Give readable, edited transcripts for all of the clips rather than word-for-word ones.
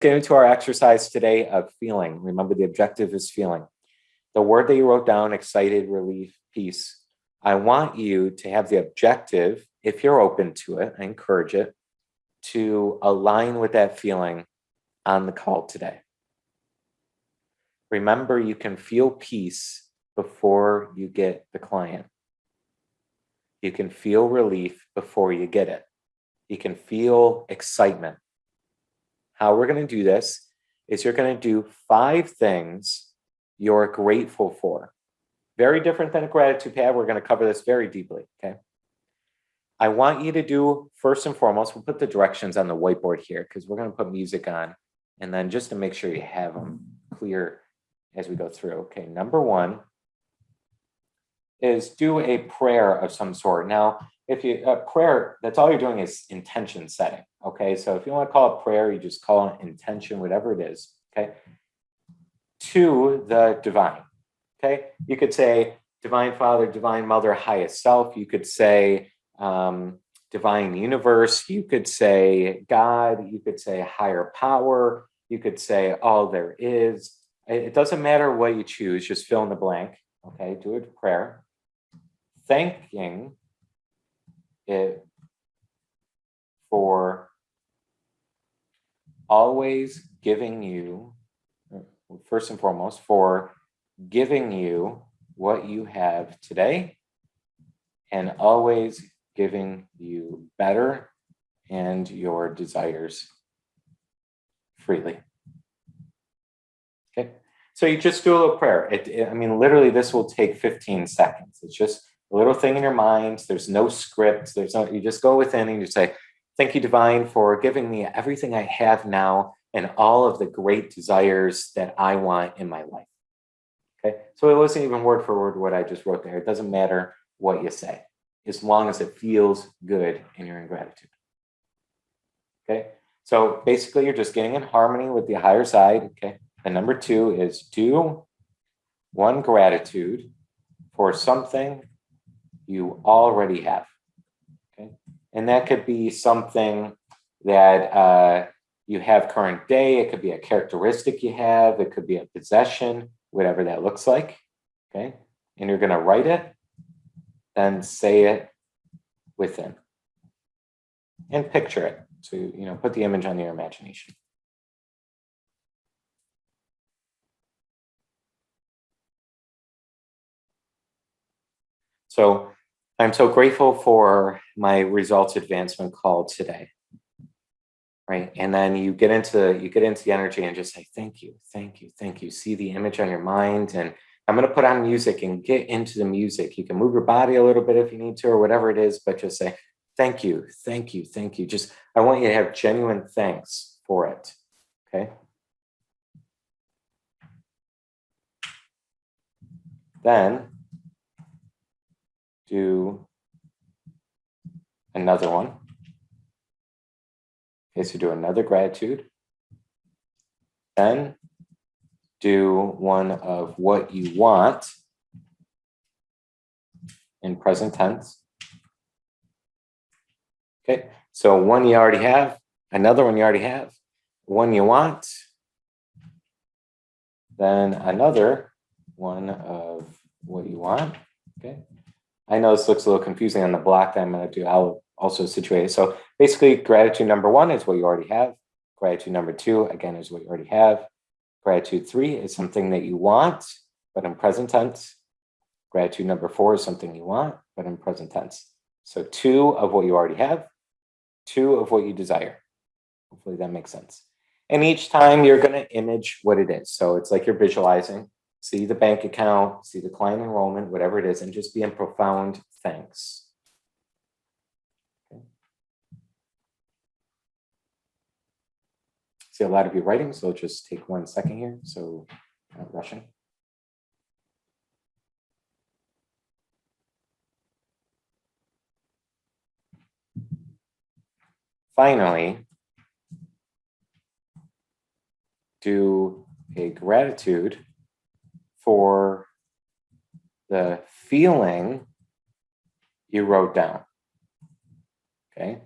Get into our exercise today of feeling. Remember, the objective is feeling. The word that you wrote down, excited, relief, peace. I want you to have the objective, if you're open to it, I encourage it, to align with that feeling on the call today. Remember, you can feel peace before you get the client. You can feel relief before you get it. You can feel excitement. How we're going to do this is you're going to do 5 things you're grateful for. Very different than a gratitude pad. We're going to cover this very deeply, okay? I want you to do, first and foremost, we'll put the directions on the whiteboard here because we're going to put music on. And then just to make sure you have them clear as we go through. Okay, number 1 is do a prayer of some sort. Now, if you prayer, that's all you're doing is intention setting. Okay, so if you want to call it prayer, you just call it intention, whatever it is. Okay, to the divine. Okay, you could say divine Father, divine Mother, highest self. You could say divine universe. You could say God. You could say higher power. You could say all there is. It doesn't matter what you choose. Just fill in the blank. Okay, do a prayer. Thanking it for always giving you, first and foremost, for giving you what you have today and always giving you better and your desires freely. Okay, so you just do a little prayer. I mean, literally, this will take 15 seconds. It's just a little thing in your mind. There's no script. You just go within and you say, thank you, divine, for giving me everything I have now and all of the great desires that I want in my life. Okay, so it wasn't even word for word what I just wrote there. It doesn't matter what you say, as long as it feels good and you're in gratitude. Okay, so basically you're just getting in harmony with the higher side. Okay, and number 2 is do 1 gratitude for something you already have. Okay, and that could be something that you have current day. It could be a characteristic you have. It could be a possession, whatever that looks like. Okay, and you're going to write it, then say it within, and picture it. So put the image on your imagination. So I'm so grateful for my results advancement call today. Right. And then you get into the energy and just say, thank you, thank you, thank you. See the image on your mind. And I'm going to put on music and get into the music. You can move your body a little bit if you need to, or whatever it is, but just say, thank you, thank you, thank you. Just, I want you to have genuine thanks for it. Okay. Then do another one. Okay, so do another gratitude. Then do one of what you want in present tense. Okay, so one you already have, another one you already have, one you want, then another one of what you want. Okay, I know this looks a little confusing on the block that I'm going to do. I'll also situate it. So basically, gratitude number 1 is what you already have. Gratitude number 2, again, is what you already have. Gratitude 3 is something that you want, but in present tense. Gratitude number 4 is something you want, but in present tense. So 2 of what you already have, 2 of what you desire. Hopefully that makes sense. And each time you're going to image what it is. So it's like you're visualizing, see the bank account, see the client enrollment, whatever it is, and just be in profound thanks. Okay. See a lot of you writing, so just take 1 second here. So not rushing. Finally, do a gratitude for the feeling you wrote down. Okay,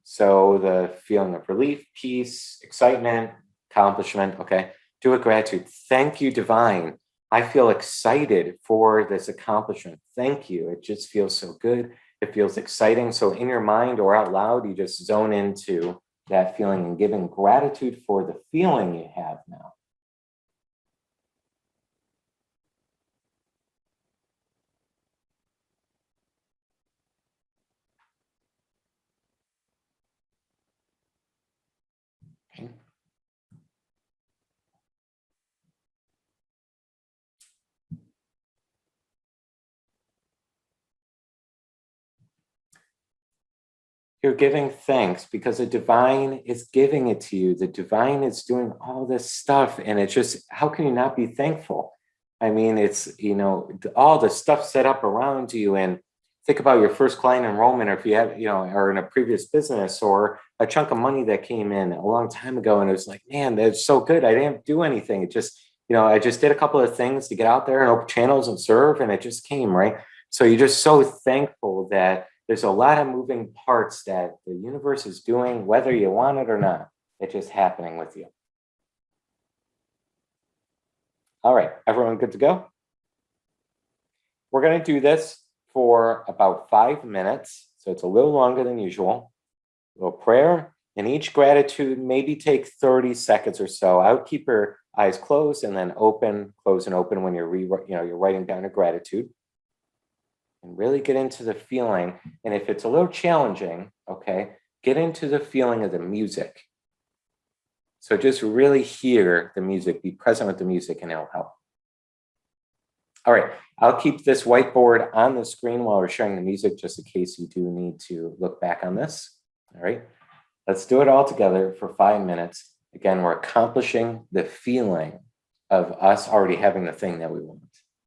so the feeling of relief, peace, excitement, accomplishment, okay? Do a gratitude. Thank you, divine. I feel excited for this accomplishment. Thank you. It just feels so good. It feels exciting. So in your mind or out loud, you just zone into that feeling and giving gratitude for the feeling you have now. Okay. You're giving thanks because the divine is giving it to you. The divine is doing all this stuff. And it's just, how can you not be thankful? I mean, it's, all the stuff set up around you. And think about your first client enrollment, or if you have, or in a previous business, or a chunk of money that came in a long time ago. And it was like, man, that's so good. I didn't do anything. It just, I just did a couple of things to get out there and open channels and serve. And it just came, right? So you're just so thankful that there's a lot of moving parts that the universe is doing, whether you want it or not. It's just happening with you. All right, everyone good to go? We're going to do this for about 5 minutes. So it's a little longer than usual. A little prayer, and each gratitude maybe take 30 seconds or so. I would keep your eyes closed and then open, close and open when you're you're writing down a gratitude. And really get into the feeling. And if it's a little challenging, okay, get into the feeling of the music. So just really hear the music, be present with the music, and it'll help. All right, I'll keep this whiteboard on the screen while we're sharing the music, just in case you do need to look back on this. All right, let's do it all together for 5 minutes. Again, we're accomplishing the feeling of us already having the thing that we want.